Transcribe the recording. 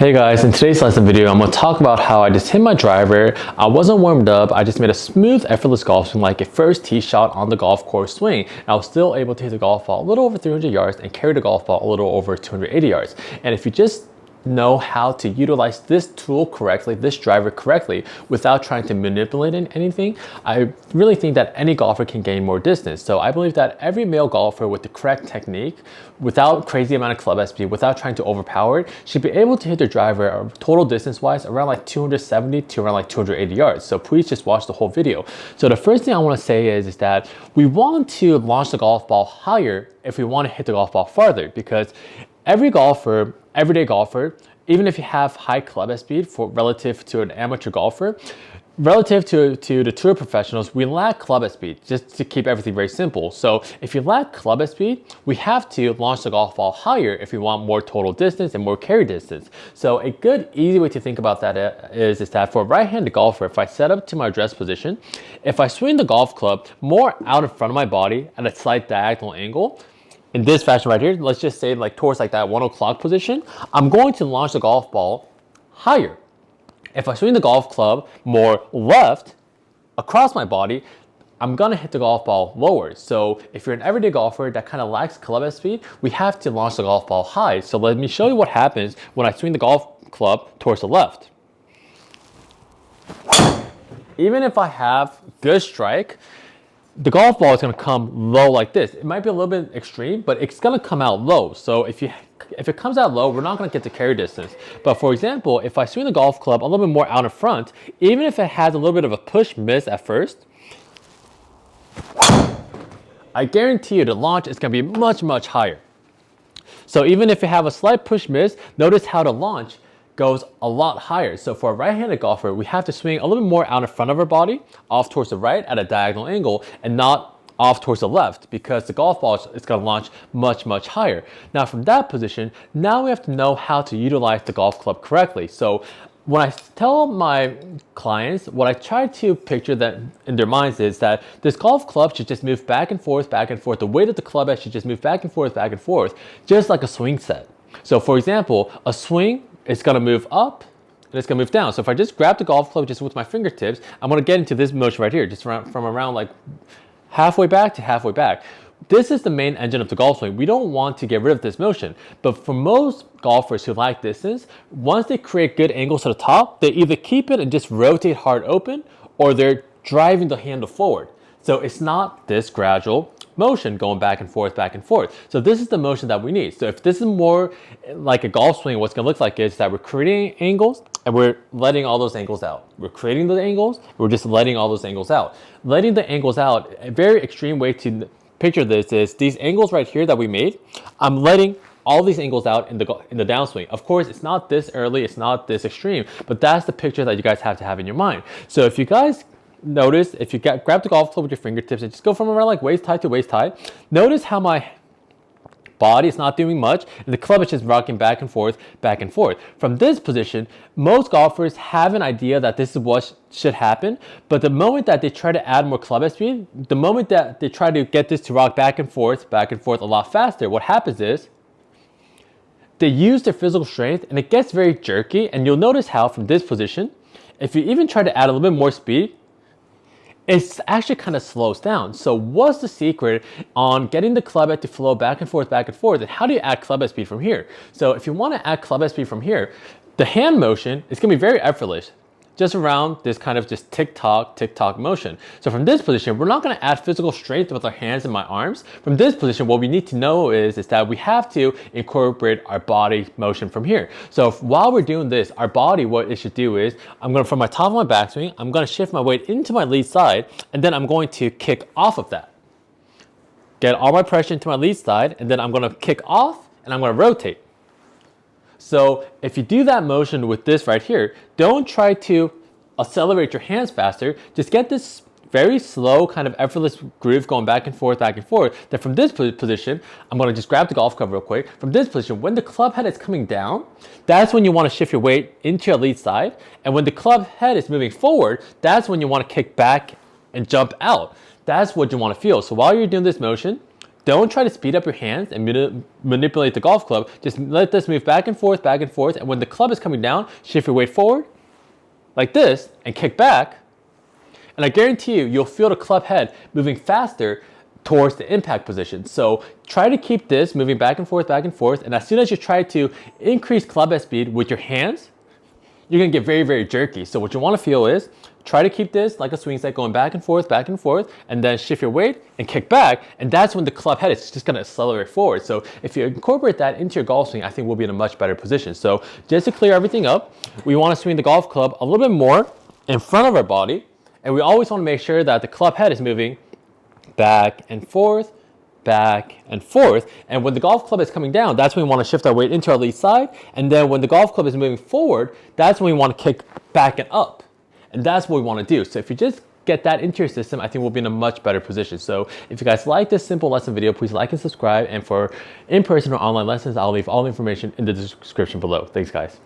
Hey guys, in today's lesson video, I'm going to talk about how I just hit my driver. I wasn't warmed up. I just made a smooth, effortless golf swing like a first tee shot on the golf course swing. And I was still able to hit the golf ball a little over 300 yards and carry the golf ball a little over 280 yards. And if you just know how to utilize this tool correctly, this driver correctly, without trying to manipulate anything, I really think that any golfer can gain more distance. So I believe that every male golfer with the correct technique, without crazy amount of club head speed, without trying to overpower it, should be able to hit their driver total distance wise around like 270 to around like 280 yards. So please just watch the whole video. So the first thing I want to say is that we want to launch the golf ball higher if we want to hit the golf ball farther, because every golfer, everyday golfer, even if you have high club head speed for relative to an amateur golfer, relative to the tour professionals, we lack club head speed, just to keep everything very simple. So if you lack club head speed, we have to launch the golf ball higher if we want more total distance and more carry distance. So a good, easy way to think about that is that for a right-handed golfer, if I set up to my address position, if I swing the golf club more out in front of my body at a slight diagonal angle, in this fashion right here, let's just say like towards like that 1 o'clock position, I'm going to launch the golf ball higher. If I swing the golf club more left across my body, I'm gonna hit the golf ball lower. So if you're an everyday golfer that kind of lacks club head speed, we have to launch the golf ball high. So let me show you what happens when I swing the golf club towards the left. Even if I have good strike, the golf ball is going to come low like this. It might be a little bit extreme, but it's going to come out low. So if it comes out low, we're not going to get the carry distance. But for example, if I swing the golf club a little bit more out in front, even if it has a little bit of a push miss at first, I guarantee you the launch is going to be much, much higher. So even if you have a slight push miss, notice how the launch goes a lot higher. So for a right-handed golfer, we have to swing a little bit more out in front of our body, off towards the right at a diagonal angle, and not off towards the left, because the golf ball is going to launch much, much higher. Now from that position, now we have to know how to utilize the golf club correctly. So when I tell my clients, what I try to picture that in their minds is that this golf club should just move back and forth, back and forth. The weight of the club head should just move back and forth, just like a swing set. So for example, a swing, it's going to move up and it's going to move down. So if I just grab the golf club just with my fingertips, I'm going to get into this motion right here, just from around like halfway back to halfway back. This is the main engine of the golf swing. We don't want to get rid of this motion. But for most golfers who like distance, once they create good angles to the top, they either keep it and just rotate hard open, or they're driving the handle forward. So it's not this gradual motion going back and forth, back and forth. So this is the motion that we need. So if this is more like a golf swing, what's going to look like is that we're creating angles and we're letting all those angles out. We're creating the angles, we're just letting all those angles out. Letting the angles out, a very extreme way to picture this is these angles right here that we made, I'm letting all these angles out in the downswing. Of course, it's not this early, it's not this extreme, but that's the picture that you guys have to have in your mind. So if you guys notice, if you grab the golf club with your fingertips and just go from around like waist high to waist high, notice how my body is not doing much and the club is just rocking back and forth, back and forth. From this position, most golfers have an idea that this is what should happen, but the moment that they try to add more club head speed, the moment that they try to get this to rock back and forth a lot faster, what happens is they use their physical strength and it gets very jerky. And you'll notice how from this position, if you even try to add a little bit more speed, it actually kind of slows down. So what's the secret on getting the club head to flow back and forth, and how do you add club head speed from here? So if you want to add club head speed from here, the hand motion is going to be very effortless, just around this kind of just tick-tock motion. So from this position, we're not going to add physical strength with our hands and my arms. From this position, what we need to know is that we have to incorporate our body motion from here. So while we're doing this, our body, what it should do is, from my top of my backswing, I'm going to shift my weight into my lead side, and then I'm going to kick off of that. Get all my pressure into my lead side, and then I'm going to kick off, and I'm going to rotate. So if you do that motion with this right here, don't try to accelerate your hands faster. Just get this very slow kind of effortless groove going back and forth. Then from this position, I'm going to just grab the golf club real quick. From this position, when the club head is coming down, that's when you want to shift your weight into your lead side. And when the club head is moving forward, that's when you want to kick back and jump out. That's what you want to feel. So while you're doing this motion, don't try to speed up your hands and manipulate the golf club. Just let this move back and forth, and when the club is coming down, shift your weight forward like this and kick back. And I guarantee you, you'll feel the club head moving faster towards the impact position. So try to keep this moving back and forth, and as soon as you try to increase club head speed with your hands, you're gonna get very, very jerky. So what you wanna feel is, try to keep this like a swing set going back and forth, and then shift your weight and kick back, and that's when the club head is just gonna accelerate forward. So if you incorporate that into your golf swing, I think we'll be in a much better position. So just to clear everything up, we wanna swing the golf club a little bit more in front of our body, and we always wanna make sure that the club head is moving back and forth, and when the golf club is coming down, that's when we want to shift our weight into our lead side, and then when the golf club is moving forward, that's when we want to kick back and up, and that's what we want to do. So if you just get that into your system, I think we'll be in a much better position. So if you guys like this simple lesson video, please like and subscribe, and for in-person or online lessons, I'll leave all the information in the description below. Thanks guys.